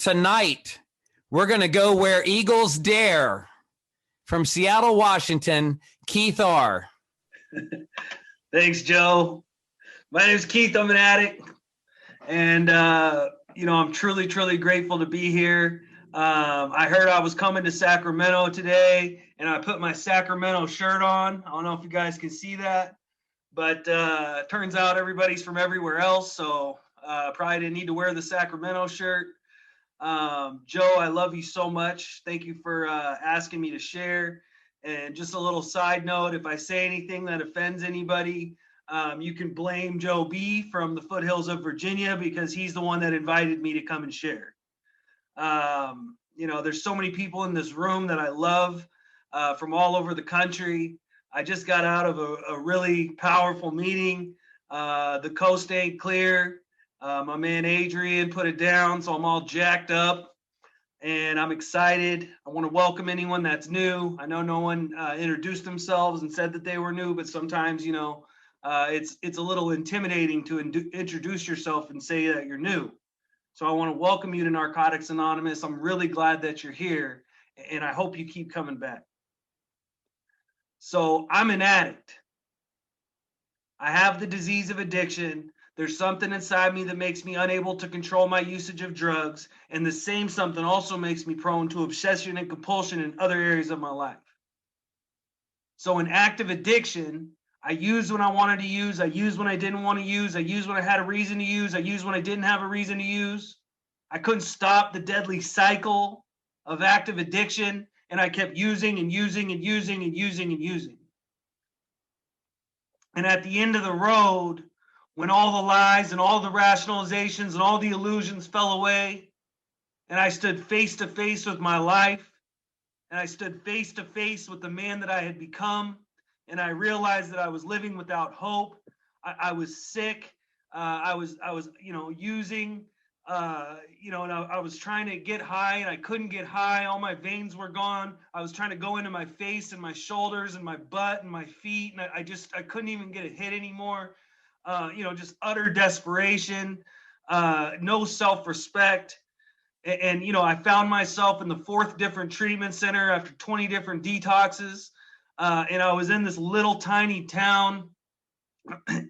Tonight, we're going to go where eagles dare. From Seattle, Washington, Keith R. Thanks, Joe. My name is Keith. I'm an addict. And, I'm truly, truly grateful to be here. I heard I was coming to Sacramento today, and I put my Sacramento shirt on. I don't know if you guys can see that, but turns out everybody's from everywhere else, so probably didn't need to wear the Sacramento shirt. Joe, I love you so much. Thank you for asking me to share. And just a little side note, if I say anything that offends anybody, you can blame Joe B from the foothills of Virginia, because he's the one that invited me to come and share. There's so many people in this room that I love from all over the country. I just got out of a really powerful meeting. The coast ain't clear. My man Adrian put it down, so I'm all jacked up, and I'm excited. I want to welcome anyone that's new. I know no one introduced themselves and said that they were new, but sometimes, it's a little intimidating to introduce yourself and say that you're new. So I want to welcome you to Narcotics Anonymous. I'm really glad that you're here, and I hope you keep coming back. So I'm an addict. I have the disease of addiction. There's something inside me that makes me unable to control my usage of drugs, and the same something also makes me prone to obsession and compulsion in other areas of my life. So in active addiction, I used when I wanted to use, I used when I didn't want to use, I used when I had a reason to use, I used when I didn't have a reason to use. I couldn't stop the deadly cycle of active addiction, and I kept using and using and using and using and using. And at the end of the road, when all the lies and all the rationalizations and all the illusions fell away, and I stood face to face with my life, and I stood face to face with the man that I had become, and I realized that I was living without hope. I was sick. I was using, and I was trying to get high, and I couldn't get high. All my veins were gone. I was trying to go into my face and my shoulders and my butt and my feet, and I couldn't even get a hit anymore. Just utter desperation, no self-respect. And I found myself in the 4th different treatment center after 20 different detoxes. And I was in this little tiny town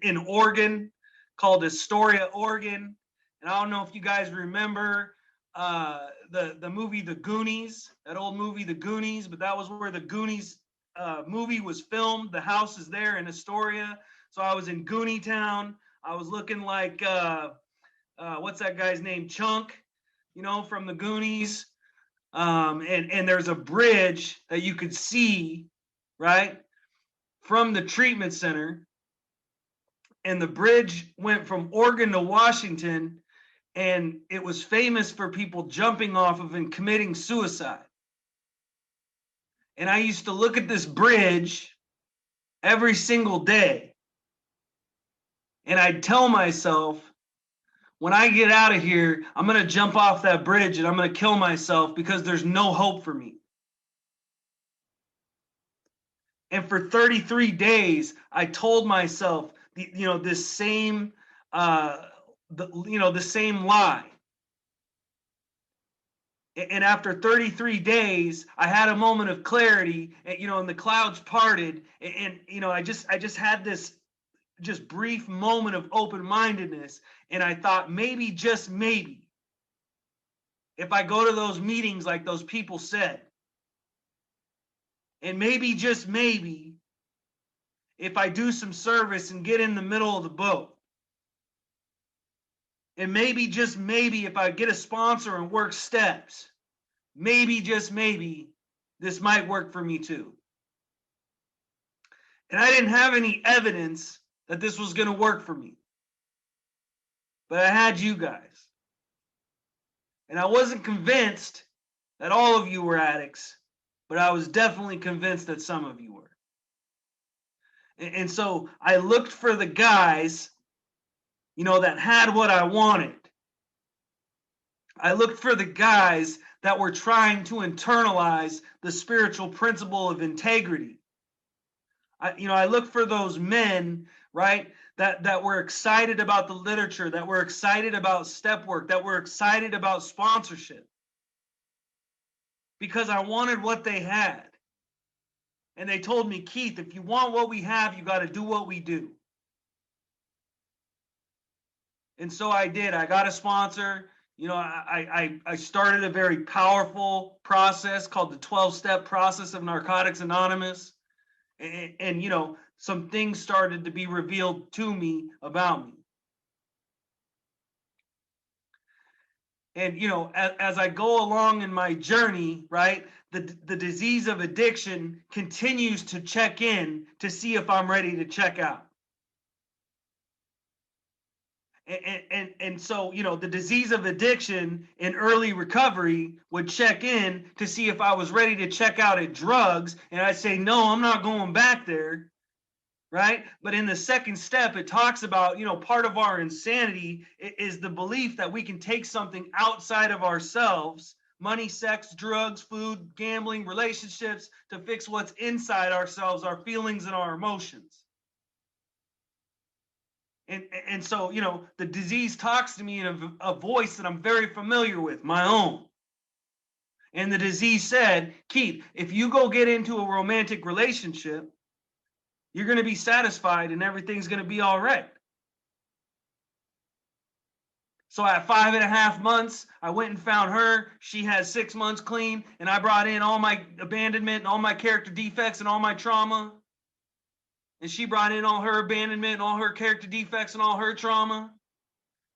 in Oregon called Astoria, Oregon. And I don't know if you guys remember the movie The Goonies, that old movie The Goonies, but that was where the Goonies movie was filmed. The house is there in Astoria. So I was in Goonie Town. I was looking like, what's that guy's name? Chunk, from the Goonies. And there's a bridge that you could see, right, from the treatment center. And the bridge went from Oregon to Washington, and it was famous for people jumping off of and committing suicide. And I used to look at this bridge every single day. And I'd tell myself, when I get out of here, I'm going to jump off that bridge and I'm going to kill myself because there's no hope for me. And for 33 days, I told myself, this same, the same lie. And after 33 days, I had a moment of clarity, and the clouds parted, and I just had this just brief moment of open-mindedness, and I thought, maybe, just maybe, if I go to those meetings like those people said, and maybe, just maybe, if I do some service and get in the middle of the boat, and maybe, just maybe, if I get a sponsor and work steps, maybe, just maybe, this might work for me too. And I didn't have any evidence that this was going to work for me. But I had you guys. And I wasn't convinced that all of you were addicts, but I was definitely convinced that some of you were. And so I looked for the guys, that had what I wanted. I looked for the guys that were trying to internalize the spiritual principle of integrity. I looked for those men, right, that were excited about the literature, that were excited about step work, that were excited about sponsorship, because I wanted what they had. And they told me, Keith, if you want what we have, you got to do what we do. And so I did. I got a sponsor. You know, I started a very powerful process called the 12-step process of Narcotics Anonymous. And, you know, some things started to be revealed to me about me. And, you know, as I go along in my journey, right, the disease of addiction continues to check in to see if I'm ready to check out. And so, you know, the disease of addiction in early recovery would check in to see if I was ready to check out at drugs. And I'd say, no, I'm not going back there. Right. But in the second step, it talks about, you know, part of our insanity is the belief that we can take something outside of ourselves, money, sex, drugs, food, gambling, relationships, to fix what's inside ourselves, our feelings and our emotions. And so, you know, the disease talks to me in a voice that I'm very familiar with, my own. And the disease said, Keith, if you go get into a romantic relationship, you're going to be satisfied and everything's going to be all right. So at 5.5 months, I went and found her. She had 6 months clean, and I brought in all my abandonment and all my character defects and all my trauma. And she brought in all her abandonment and all her character defects and all her trauma.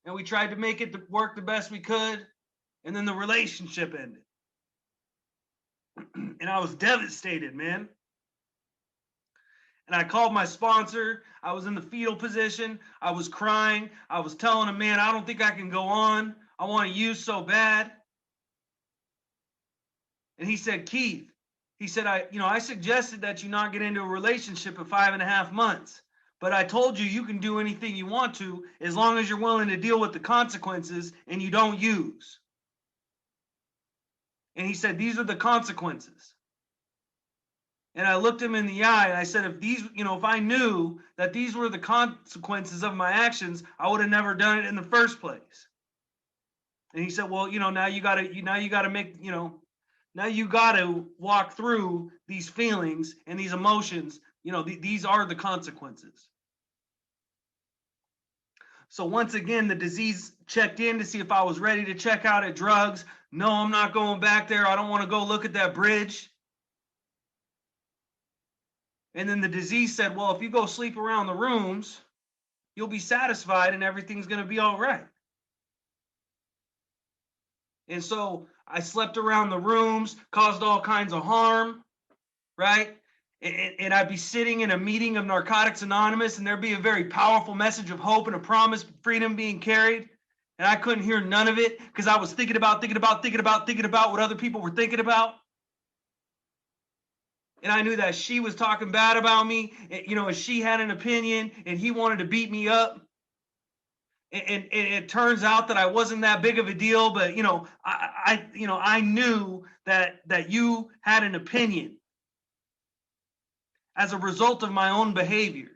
And we tried to make it work the best we could. And then the relationship ended. And I was devastated, man. And I called my sponsor. I was in the fetal position. I was crying. I was telling him, man, I don't think I can go on. I want to use so bad. And he said, Keith, he said, I suggested that you not get into a relationship at 5.5 months. But I told you can do anything you want to as long as you're willing to deal with the consequences and you don't use. And he said, these are the consequences. And I looked him in the eye and I said, if I knew that these were the consequences of my actions, I would have never done it in the first place. And he said, well, now you got to walk through these feelings and these emotions. These are the consequences. So once again, the disease checked in to see if I was ready to check out at drugs. No, I'm not going back there. I don't want to go look at that bridge. And then the disease said, well, if you go sleep around the rooms, you'll be satisfied and everything's going to be all right. And so I slept around the rooms, caused all kinds of harm, right? And I'd be sitting in a meeting of Narcotics Anonymous, and there'd be a very powerful message of hope and a promise of freedom being carried. And I couldn't hear none of it because I was thinking about what other people were thinking about. And I knew that she was talking bad about me, and she had an opinion, and he wanted to beat me up. And it turns out that I wasn't that big of a deal, but I knew that you had an opinion as a result of my own behavior.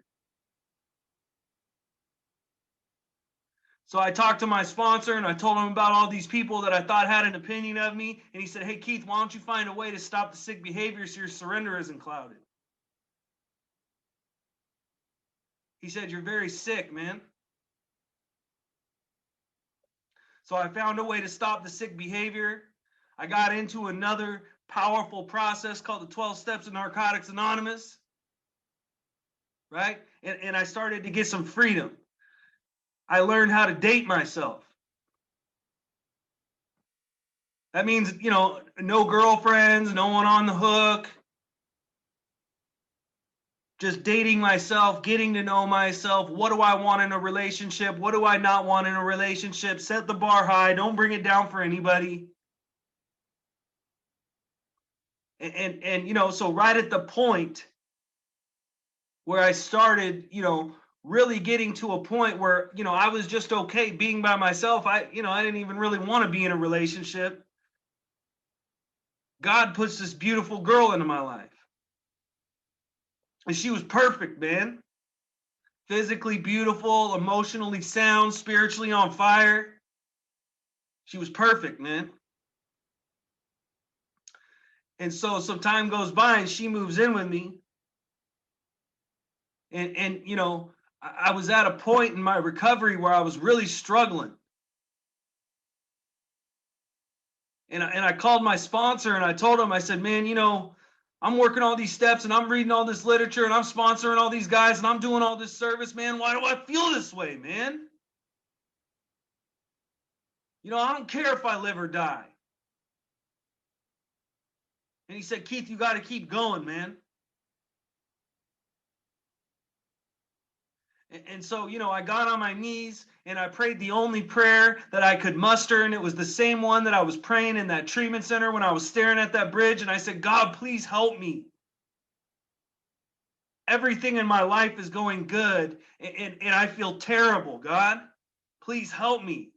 So I talked to my sponsor and I told him about all these people that I thought had an opinion of me. And he said, hey, Keith, why don't you find a way to stop the sick behavior so your surrender isn't clouded? He said, you're very sick, man. So I found a way to stop the sick behavior. I got into another powerful process called the 12 Steps of Narcotics Anonymous, right? And I started to get some freedom. I learned how to date myself. That means, no girlfriends, no one on the hook. Just dating myself, getting to know myself. What do I want in a relationship? What do I not want in a relationship? Set the bar high. Don't bring it down for anybody. And so right at the point where I started, really getting to a point where, I was just okay being by myself. I didn't even really want to be in a relationship. God puts this beautiful girl into my life. And she was perfect, man. physically beautiful, emotionally sound, spiritually on fire. She was perfect, man. And so some time goes by and she moves in with me. And you know, I was at a point in my recovery where I was really struggling. And I called my sponsor and I told him, I said, man, you know, I'm working all these steps and I'm reading all this literature and I'm sponsoring all these guys and I'm doing all this service, man. Why do I feel this way, man? You know, I don't care if I live or die. And he said, Keith, you got to keep going, man. And so, you know, I got on my knees and I prayed the only prayer that I could muster. And it was the same one that I was praying in that treatment center when I was staring at that bridge. And I said, God, please help me. Everything in my life is going good and I feel terrible. God, please help me.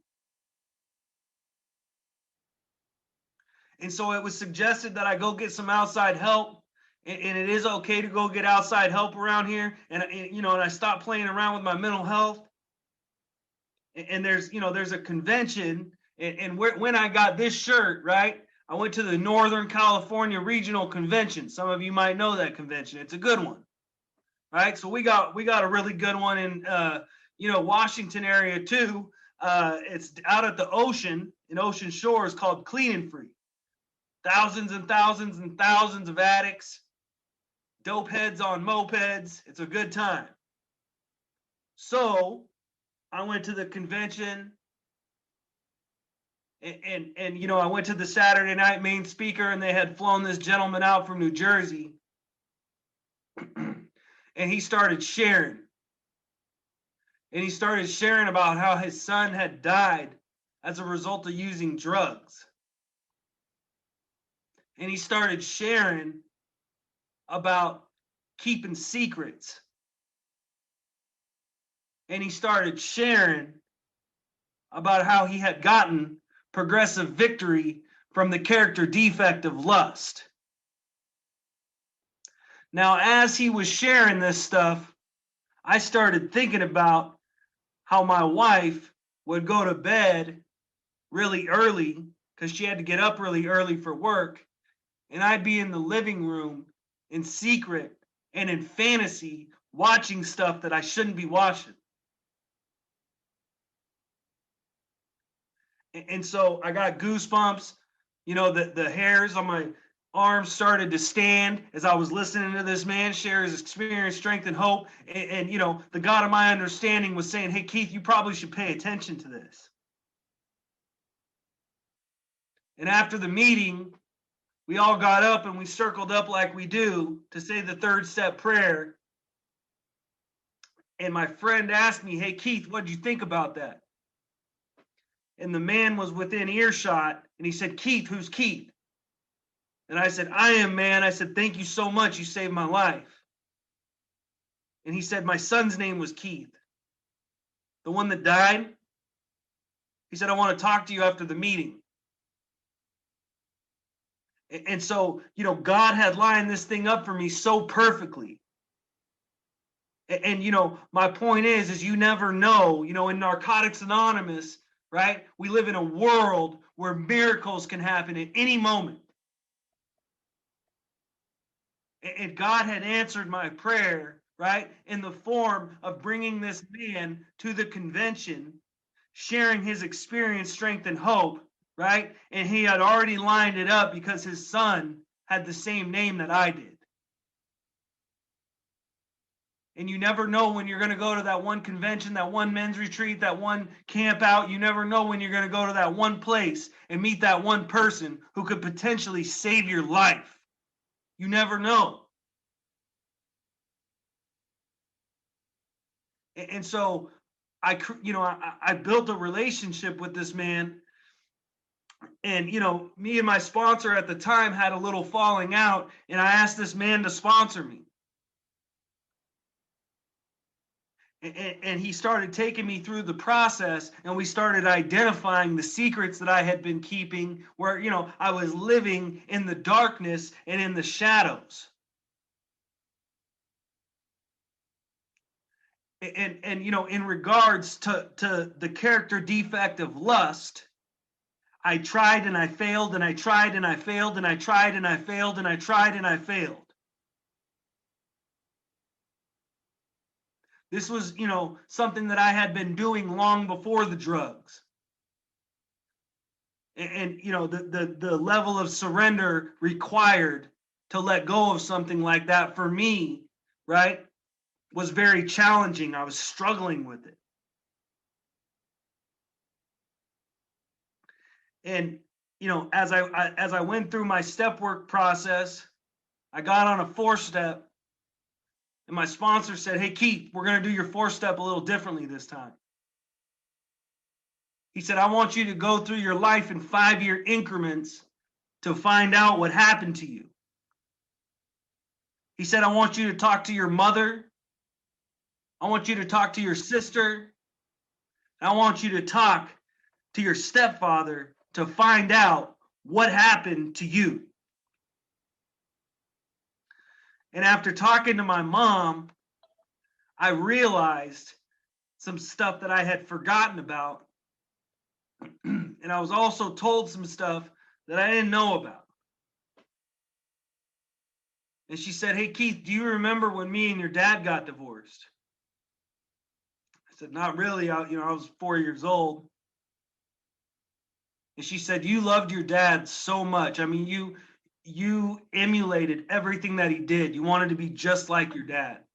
And so it was suggested that I go get some outside help. And it is okay to go get outside help around here. And you know, and I stopped playing around with my mental health. And there's, you know, there's a convention. And when I got this shirt, right, I went to the Northern California Regional Convention. Some of you might know that convention. It's a good one, right? So we got a really good one in, you know, Washington area too. It's out at the ocean in Ocean Shores called Clean and Free. Thousands and thousands and thousands of addicts, dope heads on mopeds. It's a good time. So I went to the convention and you know, I went to the Saturday night main speaker and they had flown this gentleman out from New Jersey and he started sharing. And he started sharing about how his son had died as a result of using drugs. And he started sharing about keeping secrets. And he started sharing about how he had gotten progressive victory from the character defect of lust. Now, as he was sharing this stuff, I started thinking about how my wife would go to bed really early because she had to get up really early for work. And I'd be in the living room in secret and in fantasy watching stuff that I shouldn't be watching. And so I got goosebumps. You know, the hairs on my arms started to stand as I was listening to this man share his experience, strength, and hope. And you know, the God of my understanding was saying, hey, Keith, you probably should pay attention to this. And after the meeting, we all got up and we circled up like we do to say the third step prayer. And my friend asked me, hey, Keith, what'd you think about that? And the man was within earshot and he said, Keith, who's Keith? And I said, I am, man. I said, thank you so much. You saved my life. And he said, my son's name was Keith. The one that died. He said, I want to talk to you after the meeting. And so, you know, God had lined this thing up for me so perfectly. And you know, my point is you never know, you know, in Narcotics Anonymous, right? We live in a world where miracles can happen at any moment. And God had answered my prayer, right, in the form of bringing this man to the convention, sharing his experience, strength, and hope, right? And he had already lined it up because his son had the same name that I did. And you never know when you're going to go to that one convention, that one men's retreat, that one camp out. You never know when you're going to go to that one place and meet that one person who could potentially save your life. You never know. And so I built a relationship with this man. And, you know, me and my sponsor at the time had a little falling out. And I asked this man to sponsor me. And he started taking me through the process and we started identifying the secrets that I had been keeping where, you know, I was living in the darkness and in the shadows. And in regards to the character defect of lust, I tried and I failed, and I tried and I failed, and I tried and I failed, and I tried and I failed. This was, something that I had been doing long before the drugs. And the level of surrender required to let go of something like that for me, right, was very challenging. I was struggling with it. And as I went through my step work process, I got on a 4-step, and my sponsor said, "Hey, Keith, we're going to do your 4-step a little differently this time." He said, "I want you to go through your life in 5-year increments to find out what happened to you." He said, "I want you to talk to your mother. I want you to talk to your sister. I want you to talk to your stepfather to find out what happened to you." And after talking to my mom, I realized some stuff that I had forgotten about. And I was also told some stuff that I didn't know about. And she said, "Hey, Keith, do you remember when me and your dad got divorced?" I said, "Not really. I was 4 years old." And she said, "You loved your dad so much. I mean, you emulated everything that he did. You wanted to be just like your dad."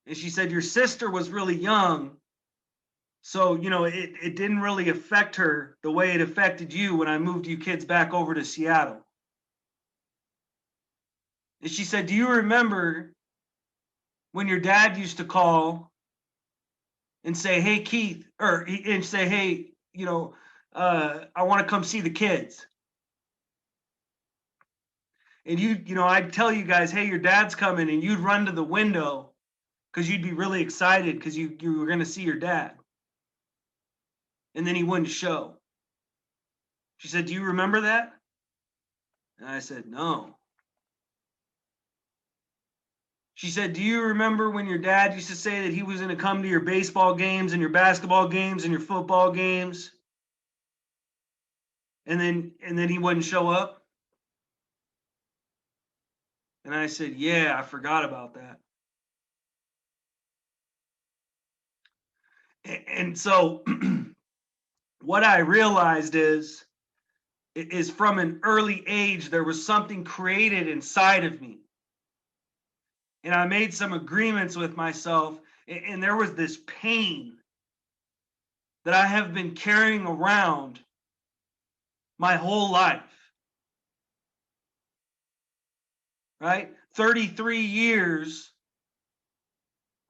And she said, "Your sister was really young, so it didn't really affect her the way it affected you when I moved you kids back over to Seattle." And she said, "Do you remember when your dad used to call and say, 'Hey, Keith,' and say, 'Hey, I want to come see the kids.' And I'd tell you guys, 'Hey, your dad's coming,' and you'd run to the window because you'd be really excited because you were going to see your dad. And then he wouldn't show." She said, "Do you remember that?" And I said, "No." She said, "Do you remember when your dad used to say that he was going to come to your baseball games and your basketball games and your football games? And then he wouldn't show up?" And I said, "Yeah, I forgot about that." And so what I realized is from an early age, there was something created inside of me. And I made some agreements with myself, and there was this pain that I have been carrying around my whole life. Right? 33 years.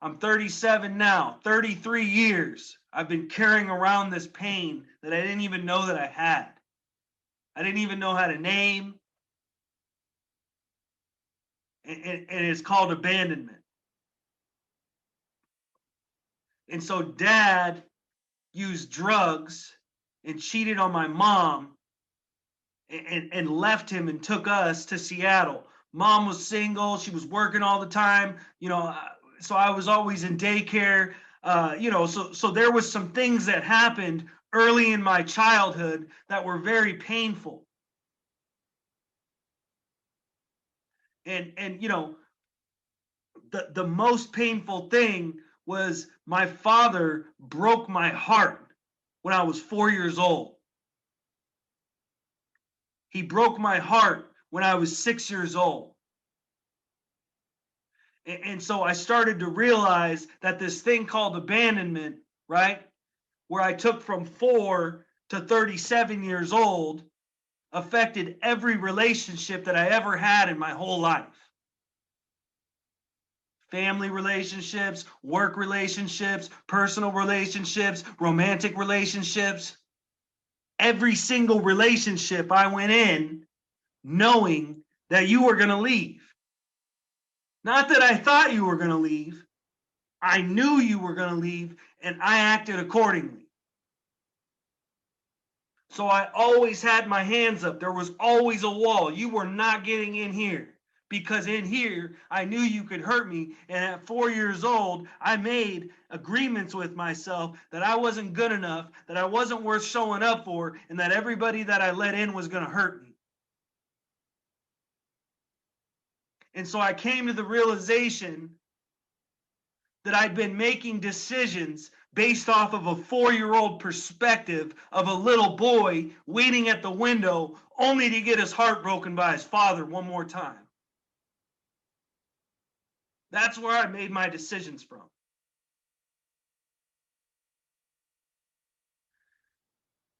I'm 37 now. 33 years. I've been carrying around this pain that I didn't even know that I had. I didn't even know how to name. And it's called abandonment. And so dad used drugs and cheated on my mom and left him and took us to Seattle. Mom was single. She was working all the time, so I was always in daycare. So there was some things that happened early in my childhood that were very painful. And the most painful thing was my father broke my heart when I was 4 years old. He broke my heart when I was 6 years old. And so I started to realize that this thing called abandonment, right, where I took from 4 to 37 years old, affected every relationship that I ever had in my whole life. Family relationships, work relationships, personal relationships, romantic relationships. Every single relationship I went in knowing that you were going to leave. Not that I thought you were going to leave. I knew you were going to leave, and I acted accordingly. So I always had my hands up. There was always a wall. You were not getting in here. because in here, I knew you could hurt me. And at 4 years old, I made agreements with myself that I wasn't good enough, that I wasn't worth showing up for, and that everybody that I let in was going to hurt me. And so I came to the realization that I'd been making decisions based off of a 4-year-old perspective of a little boy waiting at the window only to get his heart broken by his father one more time. That's where I made my decisions from.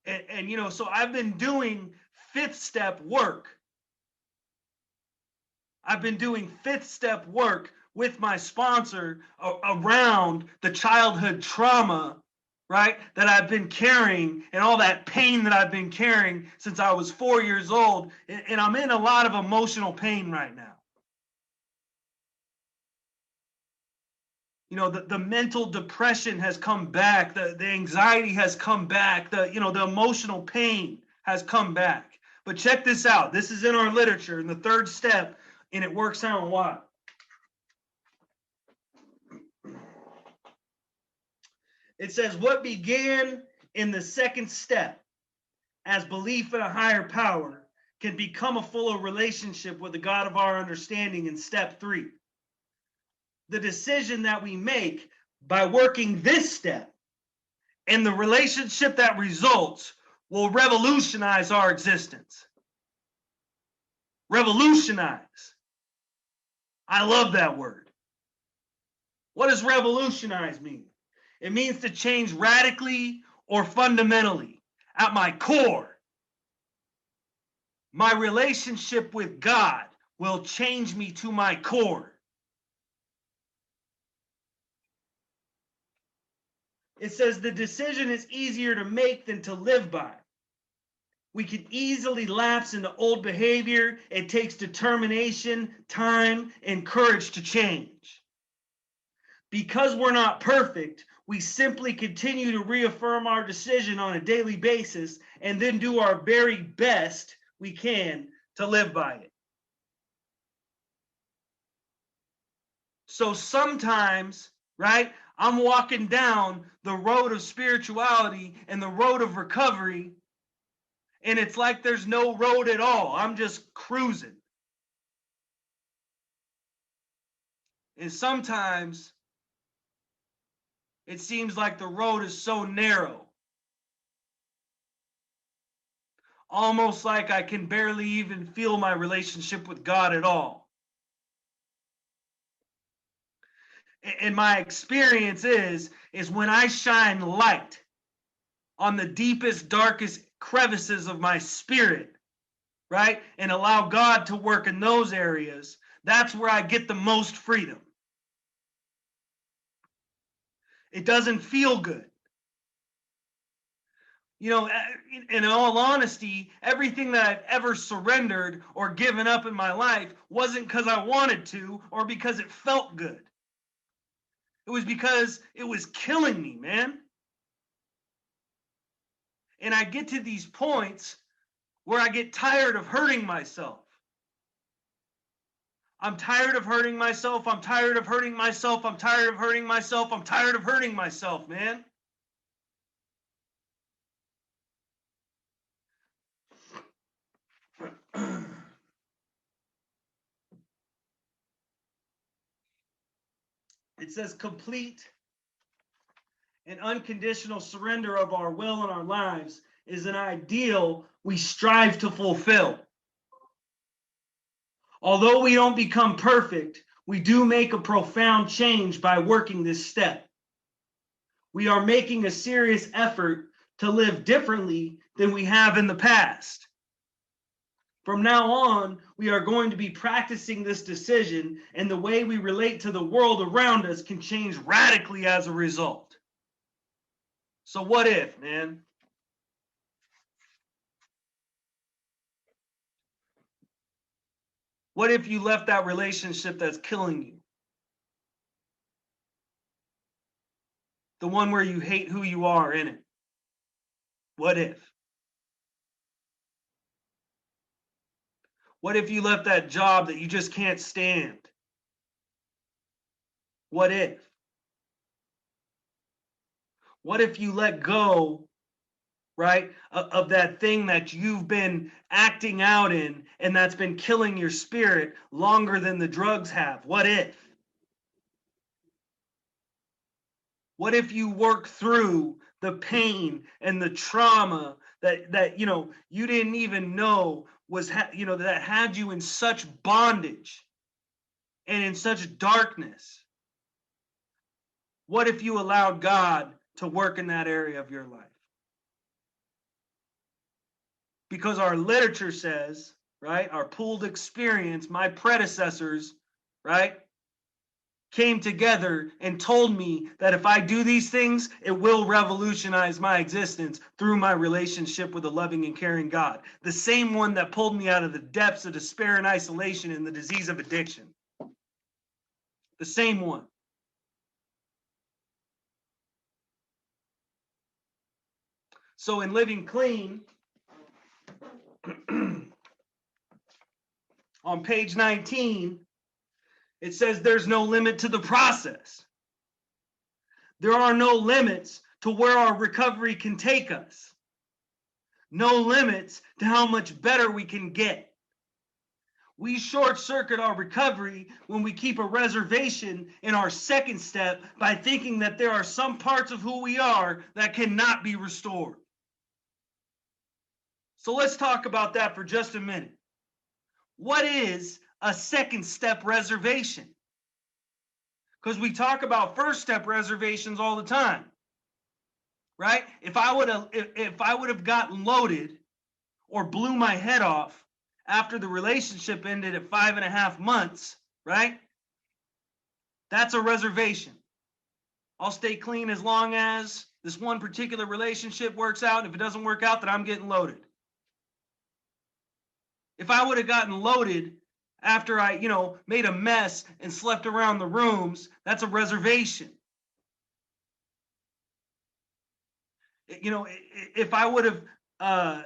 And you know, so I've been doing fifth step work. I've been doing fifth step work with my sponsor around the childhood trauma, right, that I've been carrying and all that pain that I've been carrying since I was 4 years old. And I'm in a lot of emotional pain right now. You know, the mental depression has come back, the anxiety has come back, the emotional pain has come back. But check this out. This is in our literature in the third step, and it works out why. It says, what began in the second step as belief in a higher power can become a fuller relationship with the God of our understanding in step 3. The decision that we make by working this step and the relationship that results will revolutionize our existence. Revolutionize. I love that word. What does revolutionize mean? It means to change radically or fundamentally. At my core, my relationship with God will change me to my core. It says the decision is easier to make than to live by. We can easily lapse into old behavior. It takes determination, time, and courage to change. Because we're not perfect, we simply continue to reaffirm our decision on a daily basis and then do our very best we can to live by it. So sometimes, right, I'm walking down the road of spirituality and the road of recovery, and it's like there's no road at all. I'm just cruising. And sometimes it seems like the road is so narrow, almost like I can barely even feel my relationship with God at all. And my experience is when I shine light on the deepest, darkest crevices of my spirit, right, and allow God to work in those areas, that's where I get the most freedom. It doesn't feel good. You know, in all honesty, everything that I've ever surrendered or given up in my life wasn't because I wanted to or because it felt good. It was because it was killing me, man. And I get to these points where I get tired of hurting myself. I'm tired of hurting myself. I'm tired of hurting myself. I'm tired of hurting myself. I'm tired of hurting myself, man. It says complete and unconditional surrender of our will and our lives is an ideal we strive to fulfill. Although we don't become perfect, we do make a profound change by working this step. We are making a serious effort to live differently than we have in the past. From now on, we are going to be practicing this decision, and the way we relate to the world around us can change radically as a result. So what if, man? What if you left that relationship that's killing you? The one where you hate who you are in it. What if? What if you left that job that you just can't stand? What if? What if you let go, right, of that thing that you've been acting out in and that's been killing your spirit longer than the drugs have? What if? What if you work through the pain and the trauma that you didn't even know was that had you in such bondage and in such darkness? What if you allowed God to work in that area of your life? Because our literature says, right, our pooled experience, my predecessors, right, came together and told me that if I do these things, it will revolutionize my existence through my relationship with a loving and caring God. The same one that pulled me out of the depths of despair and isolation and the disease of addiction. The same one. So in Living Clean, on page 19, it says there's no limit to the process. There are no limits to where our recovery can take us. No limits to how much better we can get. We short circuit our recovery when we keep a reservation in our second step by thinking that there are some parts of who we are that cannot be restored. So let's talk about that for just a minute. What is a second step reservation? Because we talk about first step reservations all the time, right? If I would have gotten loaded or blew my head off after the relationship ended at 5.5 months, right? That's a reservation. I'll stay clean as long as this one particular relationship works out. And if it doesn't work out, then I'm getting loaded. If I would have gotten loaded after I, made a mess and slept around the rooms, that's a reservation. If I would have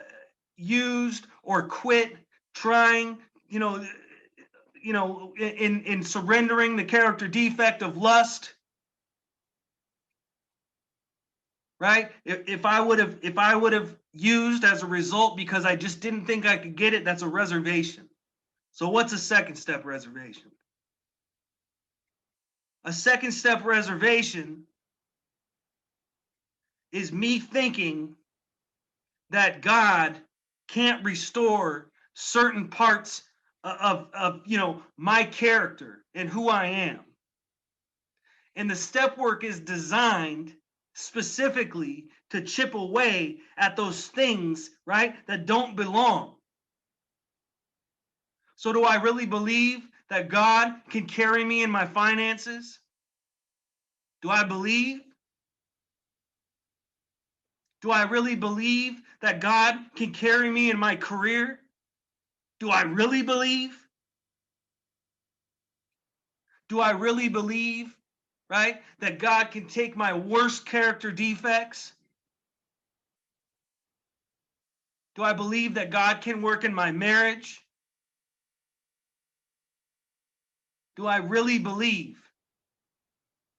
used or quit trying, in surrendering the character defect of lust, right? If I would have used as a result because I just didn't think I could get it, that's a reservation. So what's a second step reservation? A second step reservation is me thinking that God can't restore certain parts of my character and who I am. And the step work is designed specifically to chip away at those things, right, that don't belong. So do I really believe that God can carry me in my finances? Do I believe? Do I really believe that God can carry me in my career? Do I really believe? Do I really believe, right, that God can take my worst character defects? Do I believe that God can work in my marriage? Do I really believe?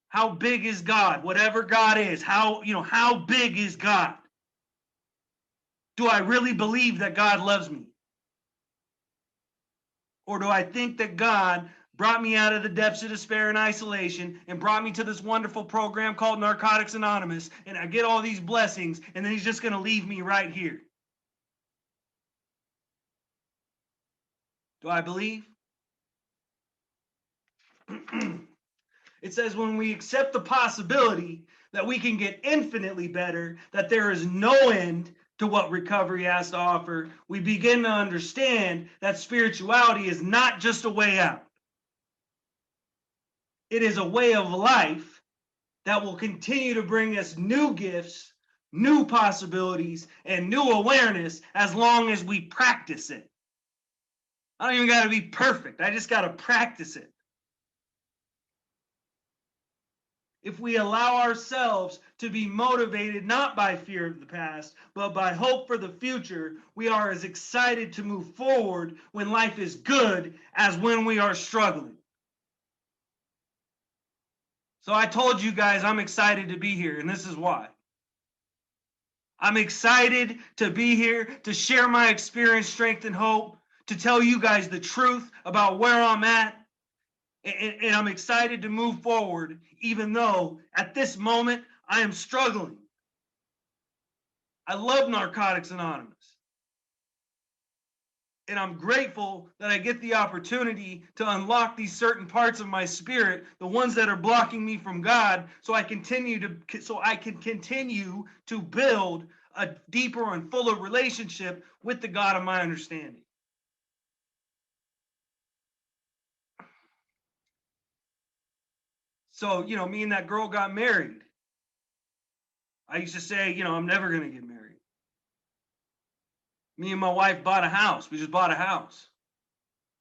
How big is God? Whatever God is, how big is God? Do I really believe that God loves me? Or do I think that God brought me out of the depths of despair and isolation and brought me to this wonderful program called Narcotics Anonymous, and I get all these blessings, and then he's just going to leave me right here? Do I believe? It says when we accept the possibility that we can get infinitely better, that there is no end to what recovery has to offer, we begin to understand that spirituality is not just a way out. It is a way of life that will continue to bring us new gifts, new possibilities, and new awareness as long as we practice it. I don't even got to be perfect. I just got to practice it. if we allow ourselves to be motivated not by fear of the past, but by hope for the future, we are as excited to move forward when life is good as when we are struggling. So I told you guys I'm excited to be here, and this is why. I'm excited to be here to share my experience, strength, and hope, to tell you guys the truth about where I'm at. And I'm excited to move forward, even though at this moment I am struggling. I love Narcotics Anonymous. And I'm grateful that I get the opportunity to unlock these certain parts of my spirit, the ones that are blocking me from God, so I can continue to build a deeper and fuller relationship with the God of my understanding. So, me and that girl got married. I used to say, I'm never going to get married. Me and my wife bought a house. We just bought a house.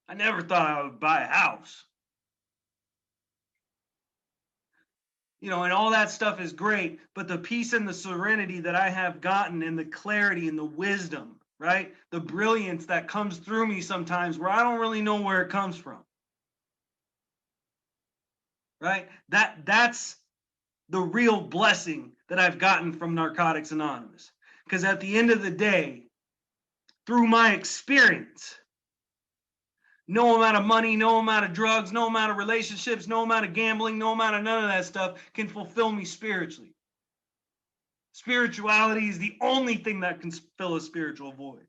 I never thought I would buy a house. And all that stuff is great, but the peace and the serenity that I have gotten, and the clarity and the wisdom, right? The brilliance that comes through me sometimes where I don't really know where it comes from. Right? That's the real blessing that I've gotten from Narcotics Anonymous. Because at the end of the day, through my experience, no amount of money, no amount of drugs, no amount of relationships, no amount of gambling, no amount of none of that stuff can fulfill me spiritually. Spirituality is the only thing that can fill a spiritual void.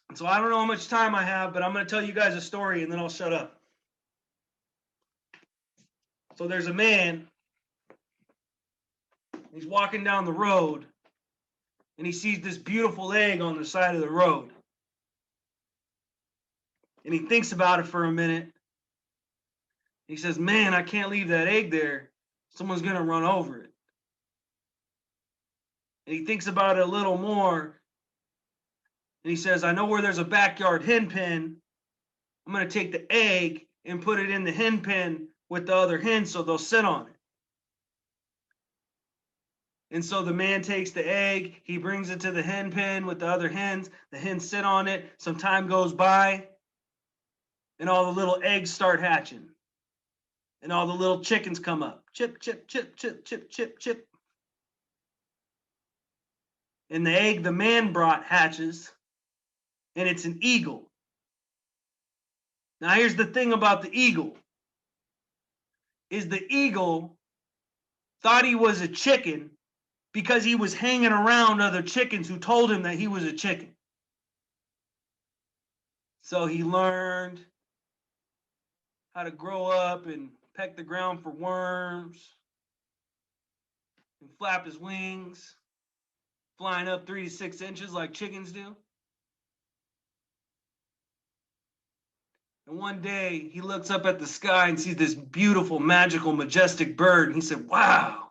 And so I don't know how much time I have, but I'm going to tell you guys a story and then I'll shut up. So there's a man, he's walking down the road, and he sees this beautiful egg on the side of the road. And he thinks about it for a minute. He says, man, I can't leave that egg there. Someone's going to run over it. And he thinks about it a little more. And he says, I know where there's a backyard hen pen. I'm going to take the egg and put it in the hen pen with the other hens so they'll sit on it. And so the man takes the egg, he brings it to the hen pen with the other hens. The hens sit on it. Some time goes by, and all the little eggs start hatching. And all the little chickens come up. Chip, chip, chip, chip, chip, chip, chip. And the egg the man brought hatches, and it's an eagle. Now here's the thing about the eagle. Is the eagle thought he was a chicken because he was hanging around other chickens who told him that he was a chicken. So he learned how to grow up and peck the ground for worms and flap his wings, flying up 3 to 6 inches like chickens do. And one day he looks up at the sky and sees this beautiful, magical, majestic bird. And he said, wow,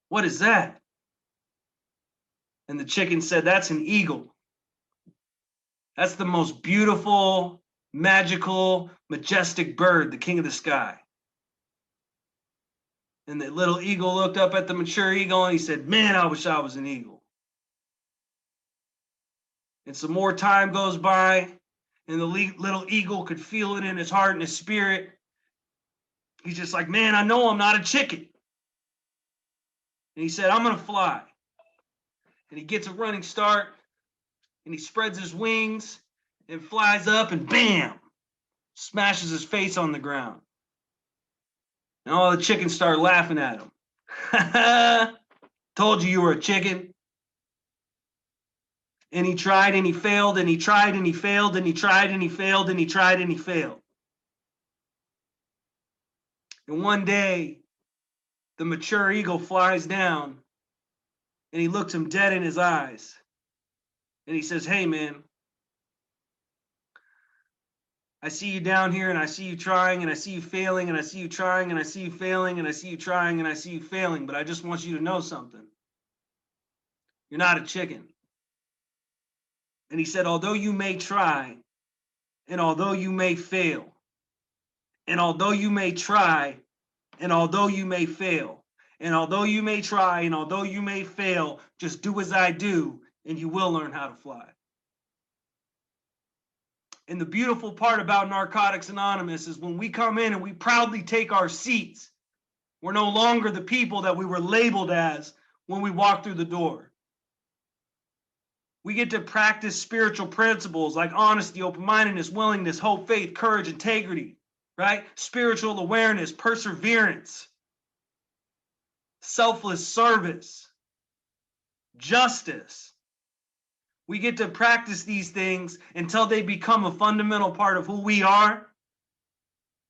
what is that? And the chicken said, that's an eagle. That's the most beautiful, magical, majestic bird, the king of the sky. And the little eagle looked up at the mature eagle and he said, man, I wish I was an eagle. And some more time goes by, and the little eagle could feel it in his heart and his spirit. He's just like, man, I know I'm not a chicken. And he said, I'm going to fly. And he gets a running start, and he spreads his wings and flies up, and bam, smashes his face on the ground. And all the chickens start laughing at him. Told you were a chicken. And he tried and he failed, and he tried and he failed, and he tried and he failed, and he tried and he failed. And one day, the mature eagle flies down, and he looks him dead in his eyes. And he says, hey, man, I see you down here, and I see you trying, and I see you failing, and I see you trying, and I see you failing, and I see you trying, and I see you failing. But I just want you to know something. You're not a chicken. And he said, although you may try, and although you may fail, And although you may try, and although you may fail, and although you may try, and although you may fail, just do as I do, and you will learn how to fly. And the beautiful part about Narcotics Anonymous is when we come in and we proudly take our seats, we're no longer the people that we were labeled as when we walked through the door. We get to practice spiritual principles like honesty, open-mindedness, willingness, hope, faith, courage, integrity, right? Spiritual awareness, perseverance, selfless service, justice. We get to practice these things until they become a fundamental part of who we are,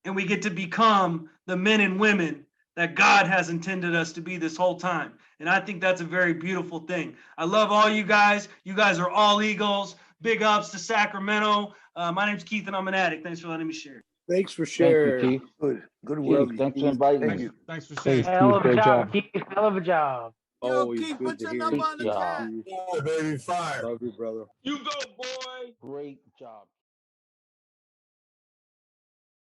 and we get to become the men and women that God has intended us to be this whole time. And I think that's a very beautiful thing. I love all you guys. You guys are all Eagles. Big ups to Sacramento. My name's Keith, and I'm an addict. Thanks for letting me share. Thanks for sharing. Good work. Thanks for inviting Thank me. you. Thanks for sharing. Hell of a job, Keith. Hell of a job. Always Keith, good put to your hear number you. on the chat. Yeah, baby, fire. Love you, brother. You go, boy. Great job.